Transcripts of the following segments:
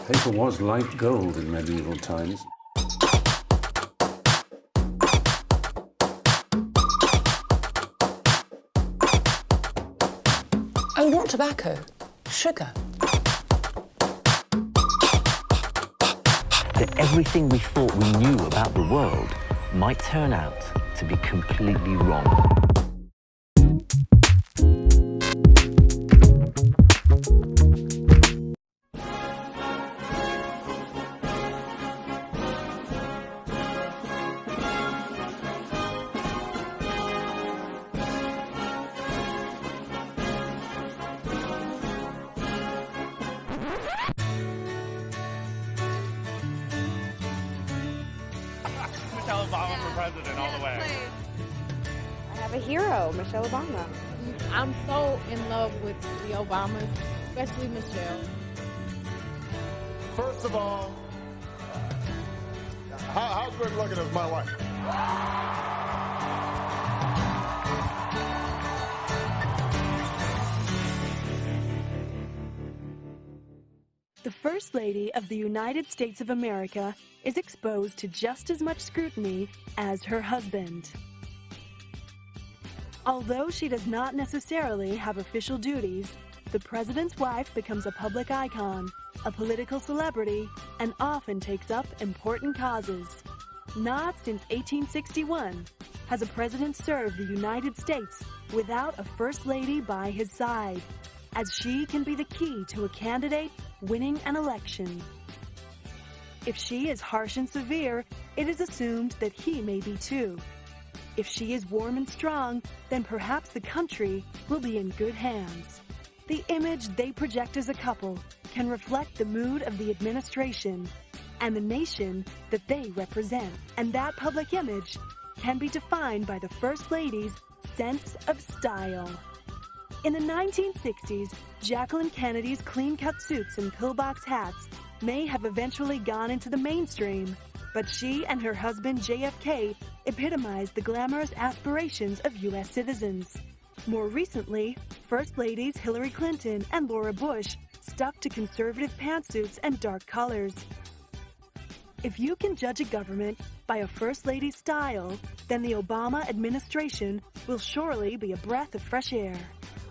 Paper was like gold in medieval times. Oh, not tobacco, sugar. That everything we thought we knew about the world might turn out to be completely wrong. Michelle Obama for president all the way. I have a hero, Michelle Obama. I'm so in love with the Obamas, especially Michelle. First of all, how good looking is my wife? The First Lady of the United States of America is exposed to just as much scrutiny as her husband. Although she does not necessarily have official duties, the president's wife becomes a public icon, a political celebrity, and often takes up important causes. Not since 1861 has a president served the United States without a First Lady by his side, as she can be the key to a candidate winning an election. If she is harsh and severe, it is assumed that he may be too. If she is warm and strong, then perhaps the country will be in good hands. The image they project as a couple can reflect the mood of the administration and the nation that they represent. And that public image can be defined by the First Lady's sense of style. In the 1960s, Jacqueline Kennedy's clean-cut suits and pillbox hats may have eventually gone into the mainstream, but she and her husband JFK epitomized the glamorous aspirations of U.S. citizens. More recently, First Ladies Hillary Clinton and Laura Bush stuck to conservative pantsuits and dark colors. If you can judge a government by a First Lady's style, then the Obama administration will surely be a breath of fresh air.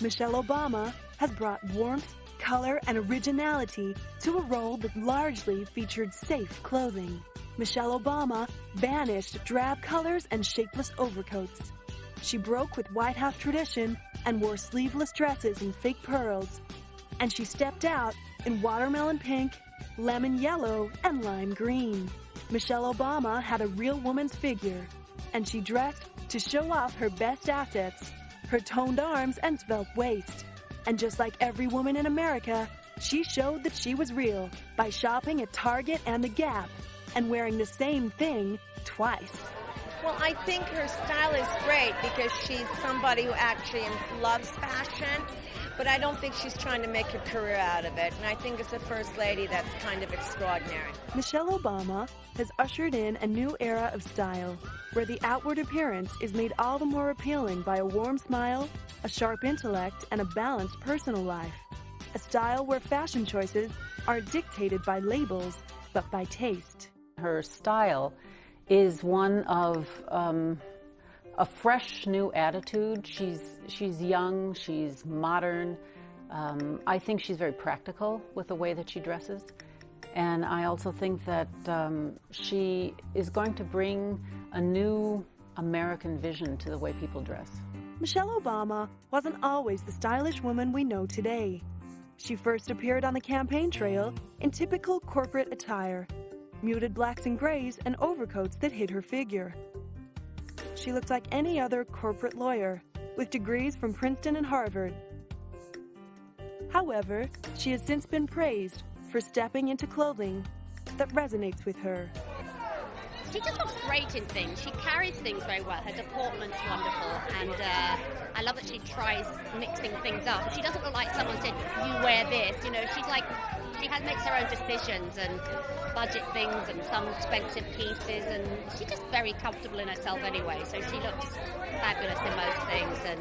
Michelle Obama has brought warmth, color, and originality to a role that largely featured safe clothing. Michelle Obama banished drab colors and shapeless overcoats. She broke with White House tradition and wore sleeveless dresses and fake pearls. And she stepped out in watermelon pink, lemon yellow, and lime green. Michelle Obama had a real woman's figure, and she dressed to show off her best assets, her toned arms and svelte waist. And just like every woman in America, she showed that she was real by shopping at Target and the Gap and wearing the same thing twice. Well, I think her style is great because she's somebody who actually loves fashion, but I don't think she's trying to make a career out of it. And I think as a First Lady, that's kind of extraordinary. Michelle Obama has ushered in a new era of style, where the outward appearance is made all the more appealing by a warm smile, a sharp intellect, and a balanced personal life. A style where fashion choices aren't dictated by labels, but by taste. Her style is one of a fresh new attitude. She's young, she's modern. I think she's very practical with the way that she dresses. And I also think that she is going to bring a new American vision to the way people dress. Michelle Obama wasn't always the stylish woman we know today. She first appeared on the campaign trail in typical corporate attire, muted blacks and grays and overcoats that hid her figure. She looked like any other corporate lawyer, with degrees from Princeton and Harvard. However, she has since been praised for stepping into clothing that resonates with her. She just looks great in things. She carries things very well. Her deportment's wonderful, and I love that she tries mixing things up. She doesn't look like someone said, "You wear this." You know, she's like, makes her own decisions and budget things and some expensive pieces, and she's just very comfortable in herself anyway. So she looks fabulous in most things, and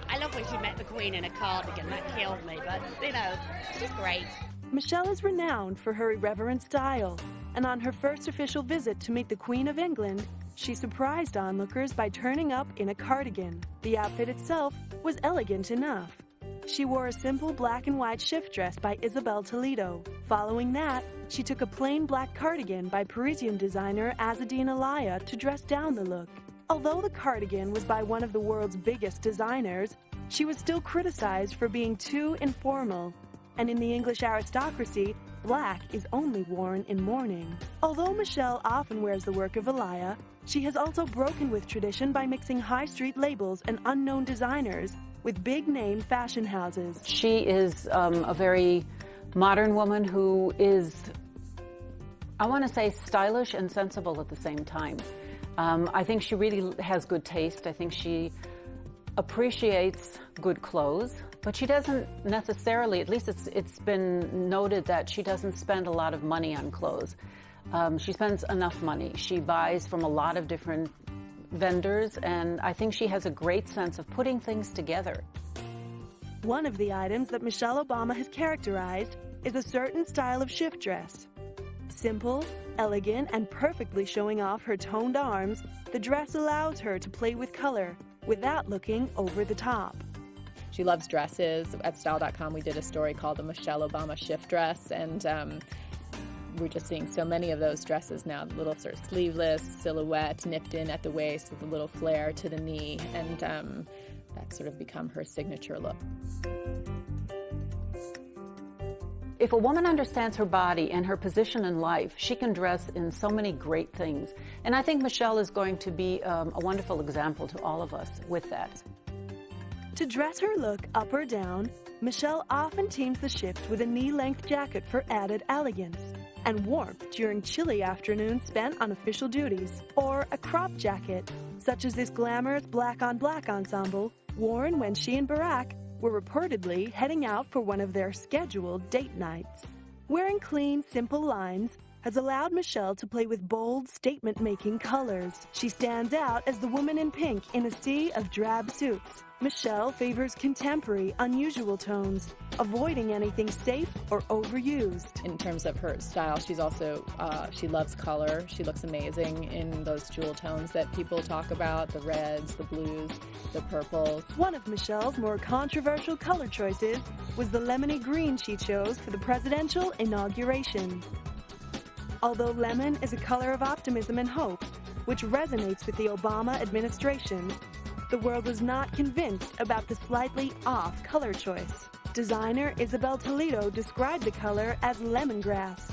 I love when she met the Queen in a cardigan. That killed me, but you know, she's great. Michelle is renowned for her irreverent style, and on her first official visit to meet the Queen of England, she surprised onlookers by turning up in a cardigan. The outfit itself was elegant enough. She wore a simple black and white shift dress by Isabel Toledo. Following that, she took a plain black cardigan by Parisian designer Azzedine Alaïa to dress down the look. Although the cardigan was by one of the world's biggest designers, she was still criticized for being too informal. And in the English aristocracy, black is only worn in mourning. Although Michelle often wears the work of Alaïa, she has also broken with tradition by mixing high street labels and unknown designers with big-name fashion houses. She is a very modern woman who is, I want to say, stylish and sensible at the same time. I think she really has good taste. I think she appreciates good clothes, but she doesn't necessarily, at least it's been noted that she doesn't spend a lot of money on clothes. She spends enough money. She buys from a lot of different vendors, and I think she has a great sense of putting things together. One of the items that Michelle Obama has characterized is a certain style of shift dress. Simple, elegant, and perfectly showing off her toned arms, the dress allows her to play with color without looking over the top. She loves dresses. At Style.com we did a story called the Michelle Obama shift dress, and we're just seeing so many of those dresses now. Little sort of sleeveless, silhouette, nipped in at the waist with a little flare to the knee, and that's sort of become her signature look. If a woman understands her body and her position in life, she can dress in so many great things. And I think Michelle is going to be a wonderful example to all of us with that. To dress her look up or down, Michelle often teams the shift with a knee-length jacket for added elegance and warmth during chilly afternoons spent on official duties, or a crop jacket, such as this glamorous black-on-black ensemble worn when she and Barack were reportedly heading out for one of their scheduled date nights. Wearing clean, simple lines has allowed Michelle to play with bold, statement-making colors. She stands out as the woman in pink in a sea of drab suits. Michelle favors contemporary, unusual tones, avoiding anything safe or overused. In terms of her style, she's also, she loves color. She looks amazing in those jewel tones that people talk about, the reds, the blues, the purples. One of Michelle's more controversial color choices was the lemony green she chose for the presidential inauguration. Although lemon is a color of optimism and hope, which resonates with the Obama administration, the world was not convinced about the slightly off color choice. Designer Isabel Toledo described the color as lemongrass,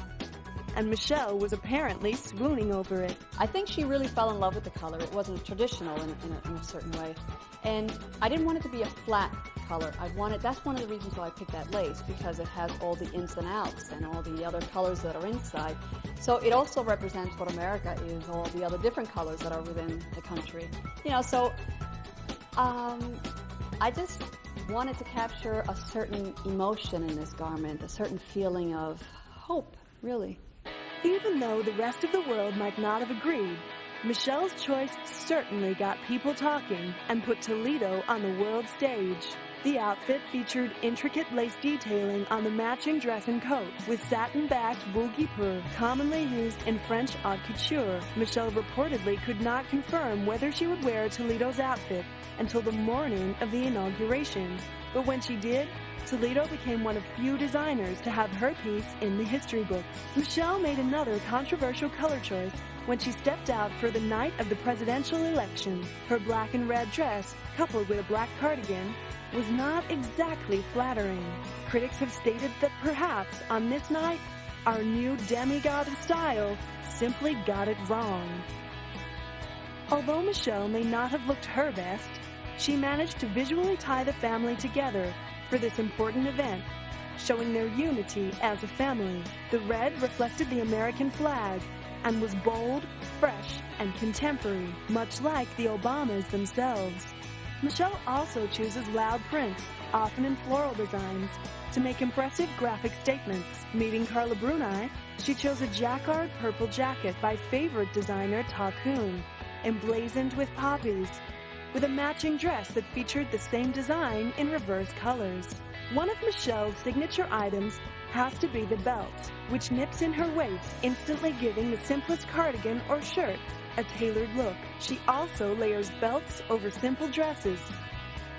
and Michelle was apparently swooning over it. I think she really fell in love with the color. It wasn't traditional in a certain way. And I didn't want it to be a flat color. That's one of the reasons why I picked that lace, because it has all the ins and outs and all the other colors that are inside. So it also represents what America is, all the other different colors that are within the country. You know, so I just wanted to capture a certain emotion in this garment, a certain feeling of hope, really. Even though the rest of the world might not have agreed, Michelle's choice certainly got people talking and put Toledo on the world stage. The outfit featured intricate lace detailing on the matching dress and coat, with satin-backed boule guipure, commonly used in French haute couture. Michelle reportedly could not confirm whether she would wear Toledo's outfit until the morning of the inauguration. But when she did, Toledo became one of few designers to have her piece in the history books. Michelle made another controversial color choice when she stepped out for the night of the presidential election. Her black and red dress, coupled with a black cardigan, was not exactly flattering. Critics have stated that perhaps on this night, our new demigod of style simply got it wrong. Although Michelle may not have looked her best, she managed to visually tie the family together for this important event, showing their unity as a family. The red reflected the American flag and was bold, fresh, and contemporary, much like the Obamas themselves. Michelle also chooses loud prints, often in floral designs, to make impressive graphic statements. Meeting Carla Bruni, she chose a jacquard purple jacket by favorite designer Ta Kun, emblazoned with poppies. with a matching dress that featured the same design in reverse colors. One of Michelle's signature items has to be the belt, which nips in her waist, instantly giving the simplest cardigan or shirt a tailored look. She also layers belts over simple dresses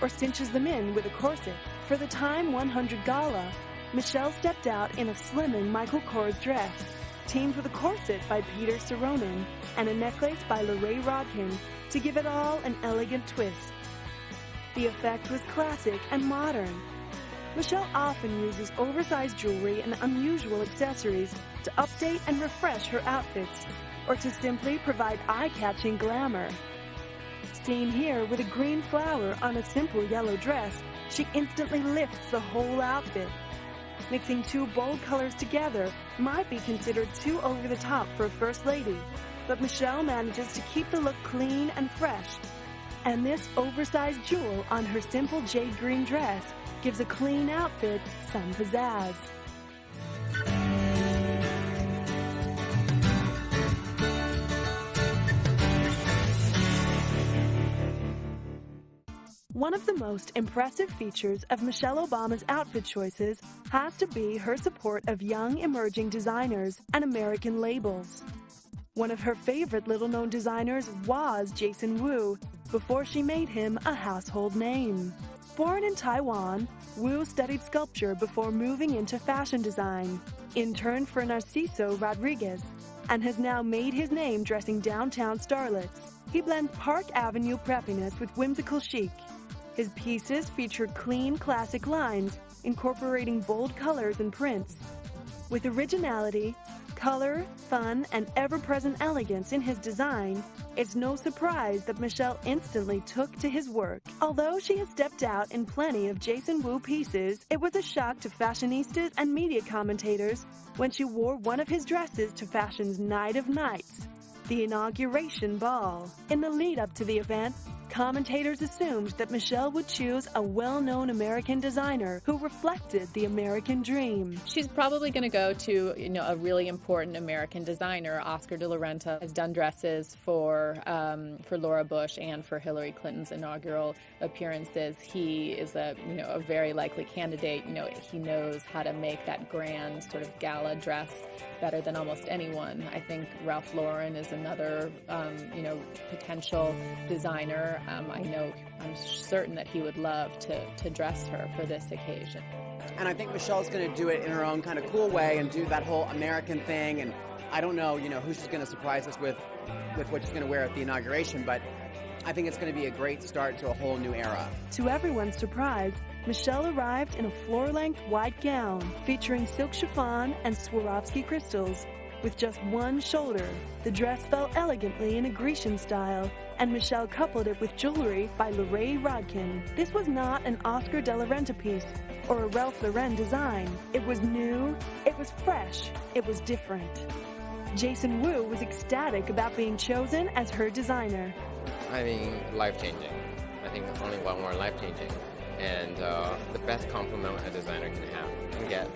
or cinches them in with a corset. For the Time 100 Gala, Michelle stepped out in a slimming Michael Kors dress, teamed with a corset by Peter Saronin and a necklace by Lorraine Rodkin to give it all an elegant twist. The effect was classic and modern. Michelle often uses oversized jewelry and unusual accessories to update and refresh her outfits, or to simply provide eye-catching glamour. Seen here with a green flower on a simple yellow dress, she instantly lifts the whole outfit. Mixing two bold colors together might be considered too over the top for a first lady, but Michelle manages to keep the look clean and fresh. And this oversized jewel on her simple jade green dress gives a clean outfit some pizzazz. One of the most impressive features of Michelle Obama's outfit choices has to be her support of young emerging designers and American labels. One of her favorite little-known designers was Jason Wu, before she made him a household name. Born in Taiwan, Wu studied sculpture before moving into fashion design, interned for Narciso Rodriguez, and has now made his name dressing downtown starlets. He blends Park Avenue preppiness with whimsical chic. His pieces feature clean, classic lines, incorporating bold colors and prints. With originality, color, fun, and ever-present elegance in his design, it's no surprise that Michelle instantly took to his work. Although she has stepped out in plenty of Jason Wu pieces, it was a shock to fashionistas and media commentators when she wore one of his dresses to fashion's Night of Nights, the inauguration ball. In the lead-up to the event, commentators assumed that Michelle would choose a well-known American designer who reflected the American dream. She's probably going to go to, a really important American designer. Oscar de la Renta has done dresses for Laura Bush and for Hillary Clinton's inaugural appearances. He is a very likely candidate. He knows how to make that grand sort of gala dress better than almost anyone. I think Ralph Lauren is another, potential designer. I'm certain that he would love to dress her for this occasion. And I think Michelle's going to do it in her own kind of cool way and do that whole American thing. And I don't know, who she's going to surprise us with what she's going to wear at the inauguration, but I think it's going to be a great start to a whole new era. To everyone's surprise, Michelle arrived in a floor-length white gown featuring silk chiffon and Swarovski crystals. With just one shoulder, the dress fell elegantly in a Grecian style, and Michelle coupled it with jewelry by Lorraine Rodkin. This was not an Oscar de la Renta piece or a Ralph Lauren design. It was new, it was fresh, it was different. Jason Wu was ecstatic about being chosen as her designer. I mean, life-changing. I think only one more life-changing. And the best compliment a designer can get.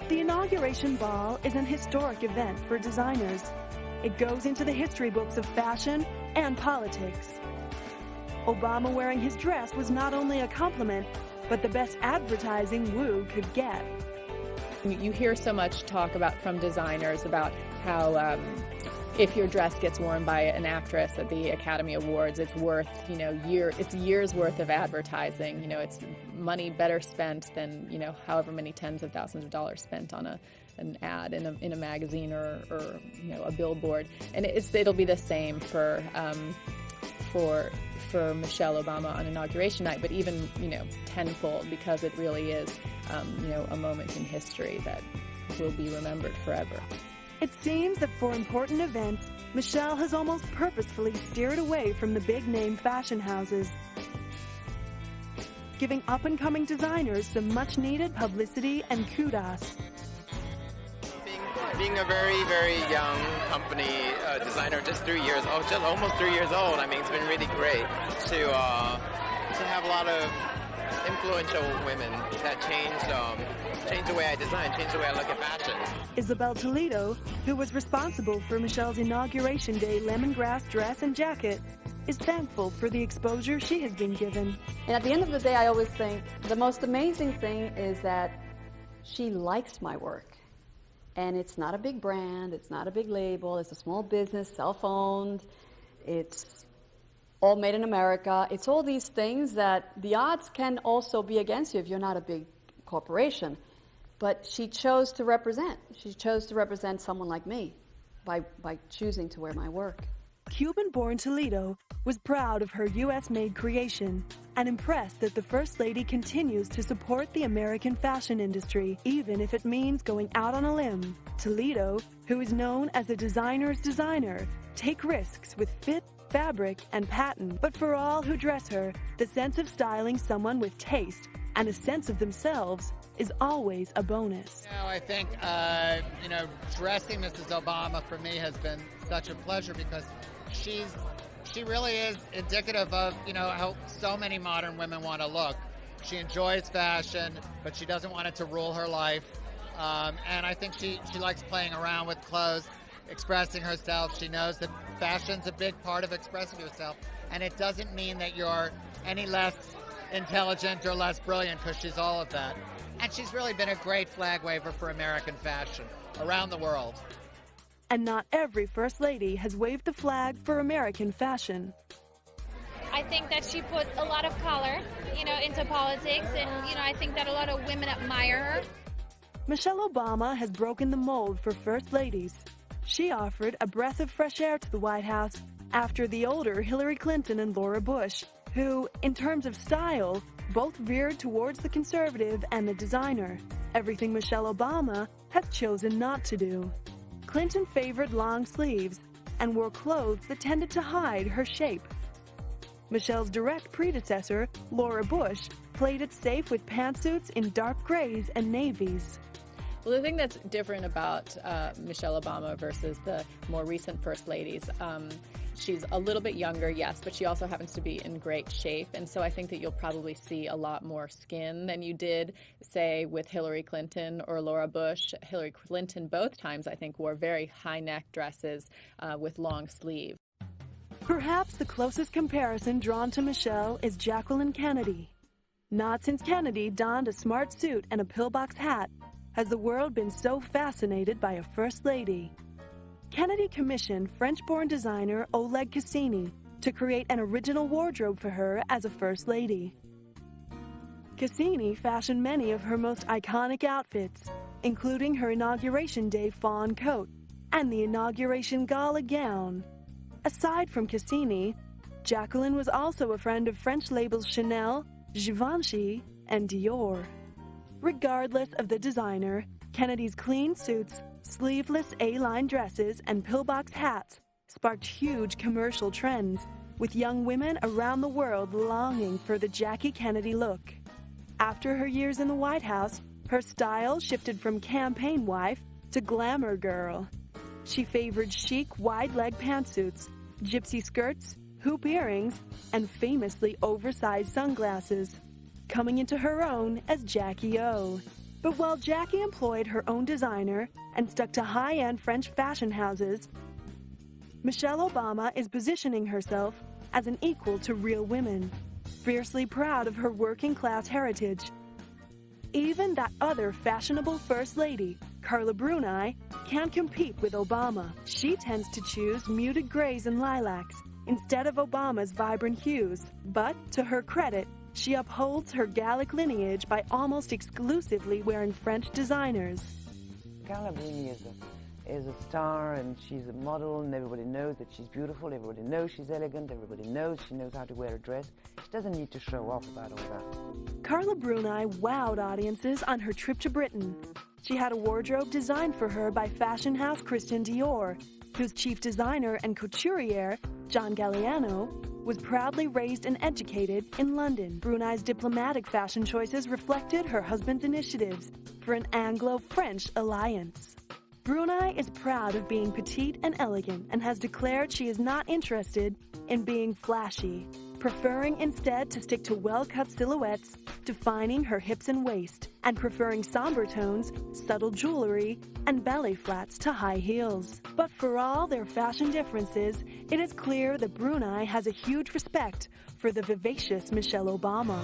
The inauguration ball is an historic event for designers. It goes into the history books of fashion and politics. Obama wearing his dress was not only a compliment, but the best advertising Wu could get. You hear so much talk from designers about how if your dress gets worn by an actress at the Academy Awards, it's worth, it's years worth of advertising. It's money better spent than, however many tens of thousands of dollars spent on an ad in a magazine or a billboard. And it'll be the same for Michelle Obama on inauguration night, but even, tenfold, because it really is, a moment in history that will be remembered forever. It seems that for important events, Michelle has almost purposefully steered away from the big-name fashion houses, giving up-and-coming designers some much-needed publicity and kudos. Being a very, very young company designer, just almost 3 years old, it's been really great to have a lot of influential women that change the way I design, change the way I look at fashion. Isabel Toledo, who was responsible for Michelle's inauguration day lemongrass dress and jacket, is thankful for the exposure she has been given. And at the end of the day, I always think the most amazing thing is that she likes my work. And it's not a big brand, it's not a big label, it's a small business, self-owned, it's all made in America. It's all these things that the odds can also be against you if you're not a big corporation. But she chose to represent. She chose to represent someone like me by choosing to wear my work. Cuban-born Toledo was proud of her U.S.-made creation and impressed that the First Lady continues to support the American fashion industry, even if it means going out on a limb. Toledo, who is known as a designer's designer, take risks with fit, fabric, and pattern. But for all who dress her, the sense of styling someone with taste and a sense of themselves is always a bonus. I think, dressing Mrs. Obama for me has been such a pleasure because she really is indicative of, how so many modern women want to look. She enjoys fashion, but she doesn't want it to rule her life. And I think she likes playing around with clothes, expressing herself. She knows that fashion's a big part of expressing yourself, and it doesn't mean that you're any less intelligent or less brilliant, because she's all of that. And she's really been a great flag waver for American fashion around the world. And not every First Lady has waved the flag for American fashion. I think that she put a lot of color, into politics, and, I think that a lot of women admire her. Michelle Obama has broken the mold for First Ladies. She offered a breath of fresh air to the White House after the older Hillary Clinton and Laura Bush, who, in terms of style, both veered towards the conservative and the designer, everything Michelle Obama has chosen not to do. Clinton favored long sleeves and wore clothes that tended to hide her shape. Michelle's direct predecessor, Laura Bush, played it safe with pantsuits in dark grays and navies. Well, the thing that's different about Michelle Obama versus the more recent First Ladies, she's a little bit younger, yes, but she also happens to be in great shape. And so I think that you'll probably see a lot more skin than you did, say, with Hillary Clinton or Laura Bush. Hillary Clinton both times, I think, wore very high-neck dresses with long sleeves. Perhaps the closest comparison drawn to Michelle is Jacqueline Kennedy. Not since Kennedy donned a smart suit and a pillbox hat has the world been so fascinated by a First Lady. Kennedy commissioned French-born designer Oleg Cassini to create an original wardrobe for her as a First Lady. Cassini fashioned many of her most iconic outfits, including her Inauguration Day fawn coat and the Inauguration Gala gown. Aside from Cassini, Jacqueline was also a friend of French labels Chanel, Givenchy, and Dior. Regardless of the designer, Kennedy's clean suits, sleeveless A-line dresses, and pillbox hats sparked huge commercial trends, with young women around the world longing for the Jackie Kennedy look. After her years in the White House, her style shifted from campaign wife to glamour girl. She favored chic, wide-leg pantsuits, gypsy skirts, hoop earrings, and famously oversized sunglasses, coming into her own as Jackie O. But while Jackie employed her own designer and stuck to high-end French fashion houses, Michelle Obama is positioning herself as an equal to real women, fiercely proud of her working-class heritage. Even that other fashionable First Lady, Carla Bruni, can't compete with Obama. She tends to choose muted grays and lilacs instead of Obama's vibrant hues. But, to her credit, she upholds her Gallic lineage by almost exclusively wearing French designers. Carla Bruni is a star, and she's a model, and everybody knows that she's beautiful, everybody knows she's elegant, everybody knows she knows how to wear a dress. She doesn't need to show off about all that. Carla Bruni wowed audiences on her trip to Britain. She had a wardrobe designed for her by fashion house Christian Dior, whose chief designer and couturier, John Galliano, was proudly raised and educated in London. Bruni's diplomatic fashion choices reflected her husband's initiatives for an Anglo-French alliance. Bruni is proud of being petite and elegant and has declared she is not interested in being flashy. preferring instead to stick to well-cut silhouettes, defining her hips and waist, and preferring somber tones, subtle jewelry, and ballet flats to high heels. But for all their fashion differences, it is clear that Brunei has a huge respect for the vivacious Michelle Obama.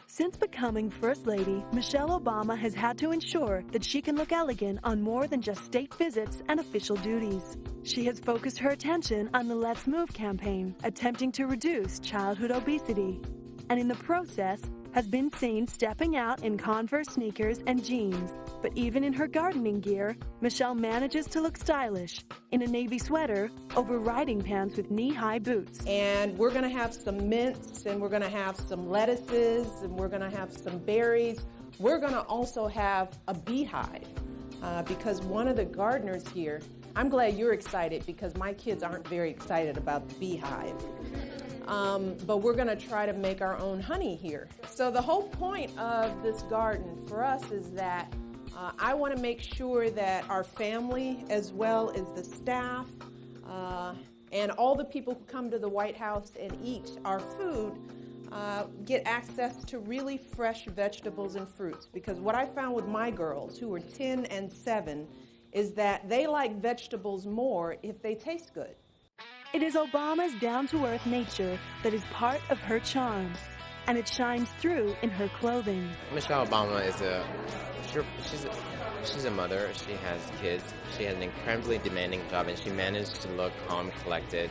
Since becoming First Lady, Michelle Obama has had to ensure that she can look elegant on more than just state visits and official duties. She has focused her attention on the Let's Move campaign, attempting to reduce childhood obesity, and in the process has been seen stepping out in Converse sneakers and jeans. But even in her gardening gear, Michelle manages to look stylish in a navy sweater over riding pants with knee-high boots. And we're gonna have some mints, and we're gonna have some lettuces, and we're gonna have some berries. We're gonna also have a beehive, because one of the gardeners here, I'm glad you're excited because my kids aren't very excited about the beehive. But we're gonna try to make our own honey here. So the whole point of this garden for us is that I want to make sure that our family, as well as the staff, and all the people who come to the White House and eat our food, get access to really fresh vegetables and fruits. Because what I found with my girls, who are 10 and 7, is that they like vegetables more if they taste good. It is Obama's down-to-earth nature that is part of her charm, and it shines through in her clothing. Michelle Obama is she's a mother. She has kids. She has an incredibly demanding job, and she managed to look calm, collected,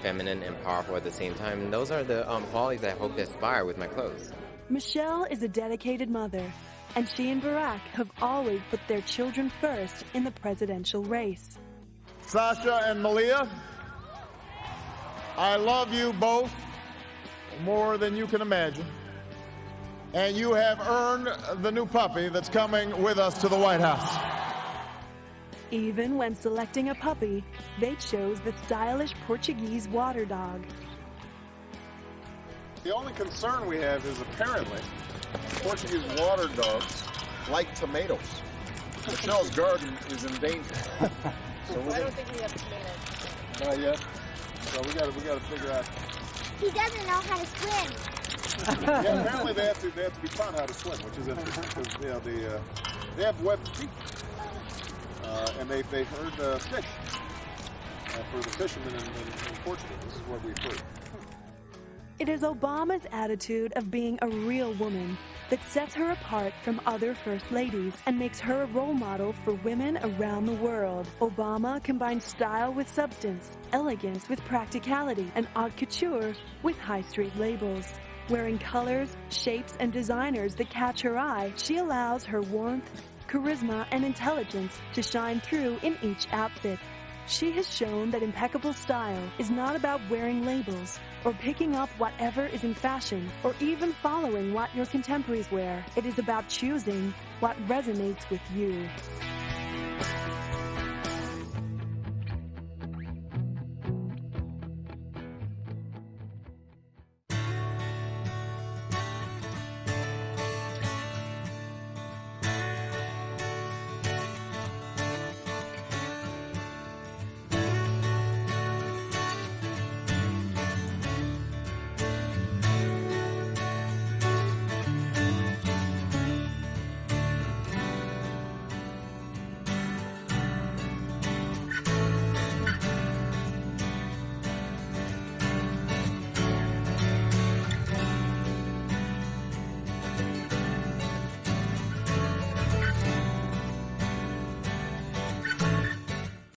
feminine, and powerful at the same time. And those are the qualities I hope to aspire with my clothes. Michelle is a dedicated mother, and she and Barack have always put their children first in the presidential race. Sasha and Malia, I love you both more than you can imagine. And you have earned the new puppy that's coming with us to the White House. Even when selecting a puppy, they chose the stylish Portuguese water dog. The only concern we have is apparently Portuguese water dogs like tomatoes. Michelle's garden is in danger. So I don't think we have tomatoes. Not yet. So we gotta figure out. He doesn't know how to swim. Yeah, apparently they have to be taught how to swim, which is interesting because they have webbed feet, and they've heard fish for the fishermen in Portugal. This is what we've heard. It is Obama's attitude of being a real woman that sets her apart from other first ladies and makes her a role model for women around the world. Obama combines style with substance, elegance with practicality, and haute couture with high street labels. Wearing colors, shapes, and designers that catch her eye, she allows her warmth, charisma, and intelligence to shine through in each outfit. She has shown that impeccable style is not about wearing labels or picking up whatever is in fashion or even following what your contemporaries wear. It is about choosing what resonates with you.